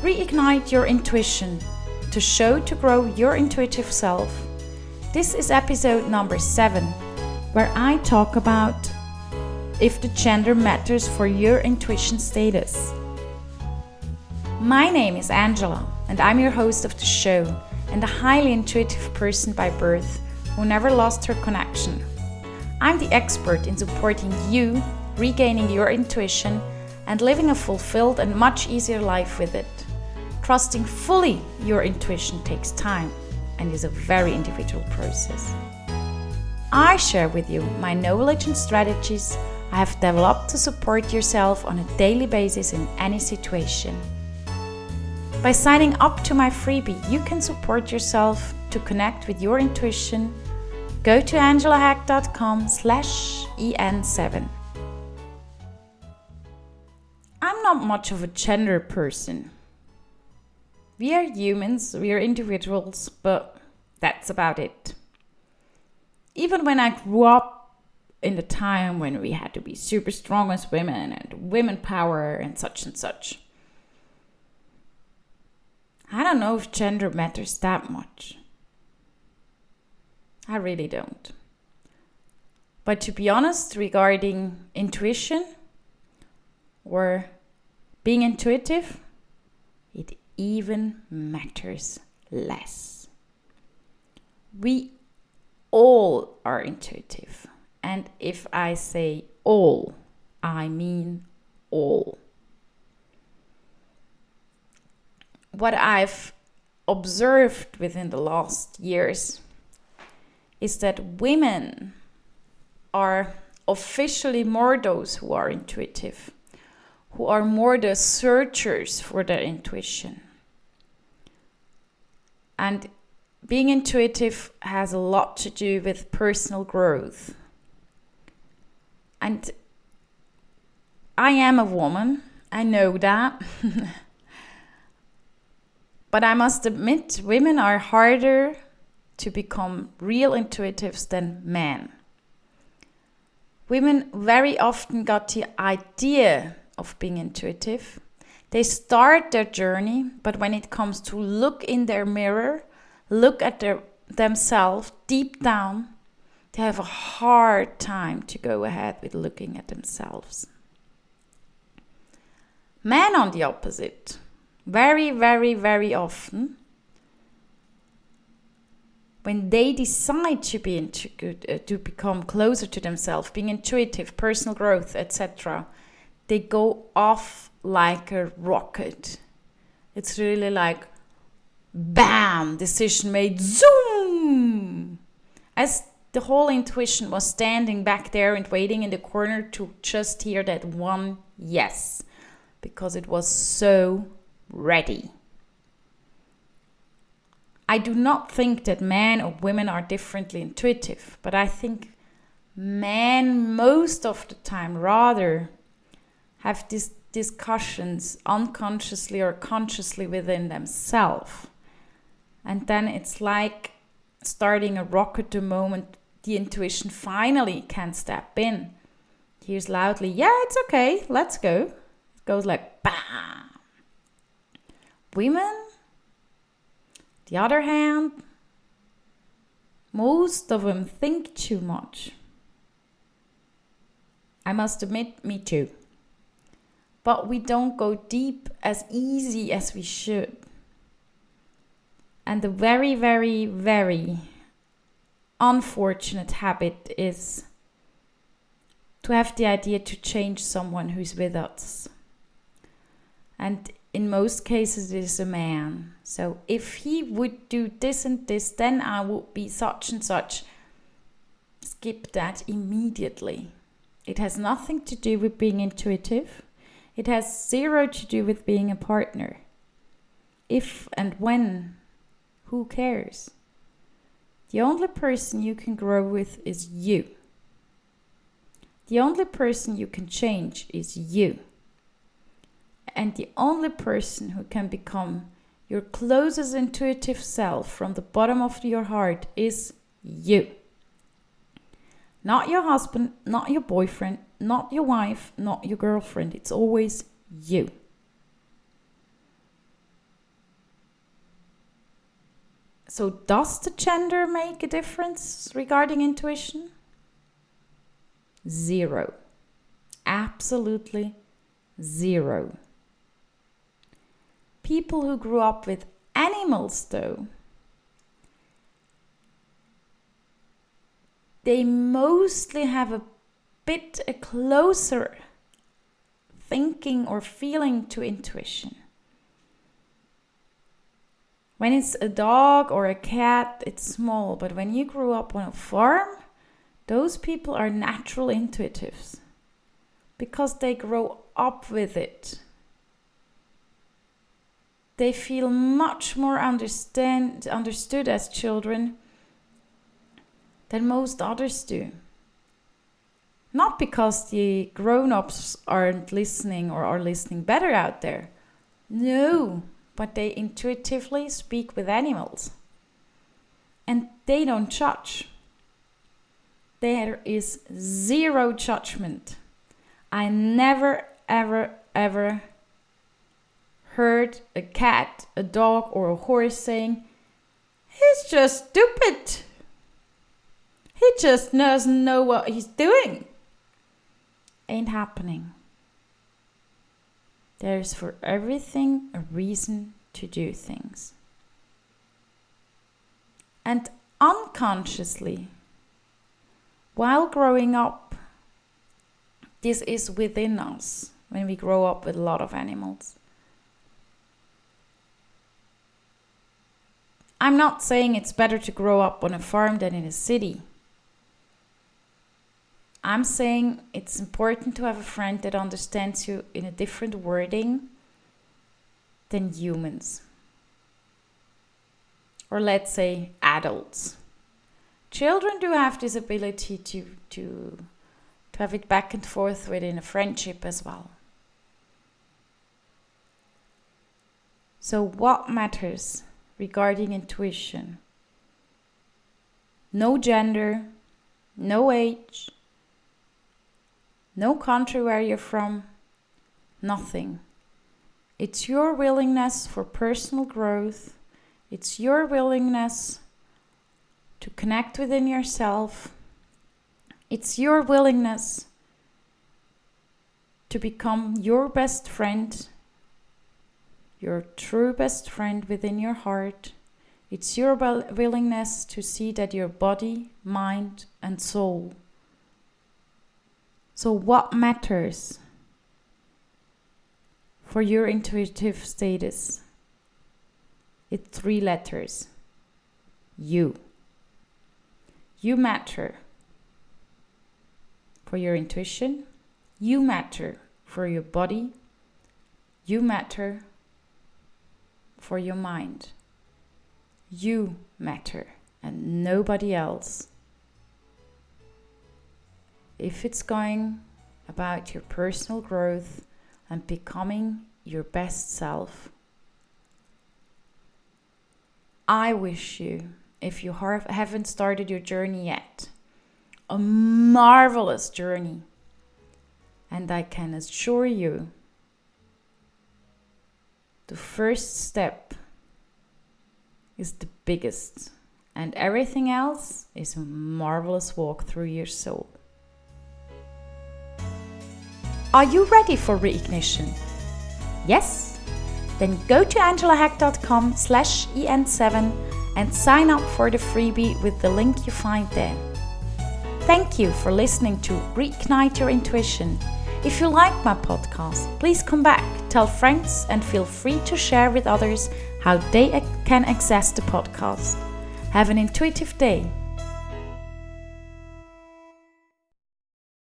Reignite your intuition to show to grow your intuitive self. This is episode number 7, where I talk about if the gender matters for your intuition status. My name is Angela, and I'm your host of the show, and a highly intuitive person by birth who never lost her connection. I'm the expert in supporting you regaining your intuition and living a fulfilled and much easier life with it. Trusting fully your intuition takes time and is a very individual process. I share with you my knowledge and strategies I have developed to support yourself on a daily basis in any situation. By signing up to my freebie, you can support yourself to connect with your intuition. Go to angelahack.com/en7. I'm not much of a gender person. We are humans, we are individuals, but that's about it. Even when I grew up in the time when we had to be super strong as women and women power and such, I don't know if gender matters that much. I really don't. But to be honest, regarding intuition or being intuitive, it even matters less. We all are intuitive. And if I say all, I mean all. What I've observed within the last years is that women are officially more those who are intuitive, who are more the searchers for their intuition. And being intuitive has a lot to do with personal growth. And I am a woman, I know that. But I must admit, women are harder to become real intuitives than men. Women very often got the idea of being intuitive. They start their journey, but when it comes to look in their mirror, look at themselves deep down, they have a hard time to go ahead with looking at themselves. Men, on the opposite, very, very, very often, when they decide to become closer to themselves, being intuitive, personal growth, etc., they go off like a rocket. It's really like, bam, decision made, zoom! As the whole intuition was standing back there and waiting in the corner to just hear that one yes, because it was so ready. I do not think that men or women are differently intuitive, but I think men most of the time rather have these discussions unconsciously or consciously within themselves. And then it's like starting a rocket the moment the intuition finally can step in. Hears loudly, yeah, it's okay, let's go. It goes like, bam. Women, the other hand, most of them think too much. I must admit, me too. But we don't go deep as easy as we should. And the very, very, very unfortunate habit is to have the idea to change someone who's with us. And in most cases, it is a man. So if he would do this and this, then I would be such and such. Skip that immediately. It has nothing to do with being intuitive. It has zero to do with being a partner. If and when, who cares? The only person you can grow with is you. The only person you can change is you. And the only person who can become your closest intuitive self from the bottom of your heart is you. Not your husband, not your boyfriend, not your wife, not your girlfriend. It's always you. So does the gender make a difference regarding intuition? 0. Absolutely 0. People who grew up with animals, though, they mostly have a closer thinking or feeling to intuition. When it's a dog or a cat, it's small. But when you grew up on a farm, those people are natural intuitives because they grow up with it. They feel much more understood as children than most others do. Not because the grown-ups aren't listening or are listening better out there. No, but they intuitively speak with animals. And they don't judge. There is 0 judgment. I never, ever, ever heard a cat, a dog, or a horse saying, "He's just stupid. He just doesn't know what he's doing." Ain't happening. There's for everything a reason to do things. And unconsciously, while growing up, this is within us when we grow up with a lot of animals. I'm not saying it's better to grow up on a farm than in a city. I'm saying it's important to have a friend that understands you in a different wording than humans. Or let's say adults. Children do have this ability to have it back and forth within a friendship as well. So what matters regarding intuition? No gender, no age, no country where you're from, nothing. It's your willingness for personal growth. It's your willingness to connect within yourself. It's your willingness to become your best friend, your true best friend within your heart. It's your willingness to see that your body, mind, and soul. So what matters for your intuitive status? It's 3 letters. You. You matter for your intuition. You matter for your body. You matter for your mind. You matter and nobody else. If it's going about your personal growth and becoming your best self, I wish you, if you haven't started your journey yet, a marvelous journey. And I can assure you, the first step is the biggest, and everything else is a marvelous walk through your soul. Are you ready for reignition? Yes? Then go to angelahack.com/en7 and sign up for the freebie with the link you find there. Thank you for listening to Reignite Your Intuition. If you like my podcast, please come back, tell friends, and feel free to share with others how they can access the podcast. Have an intuitive day.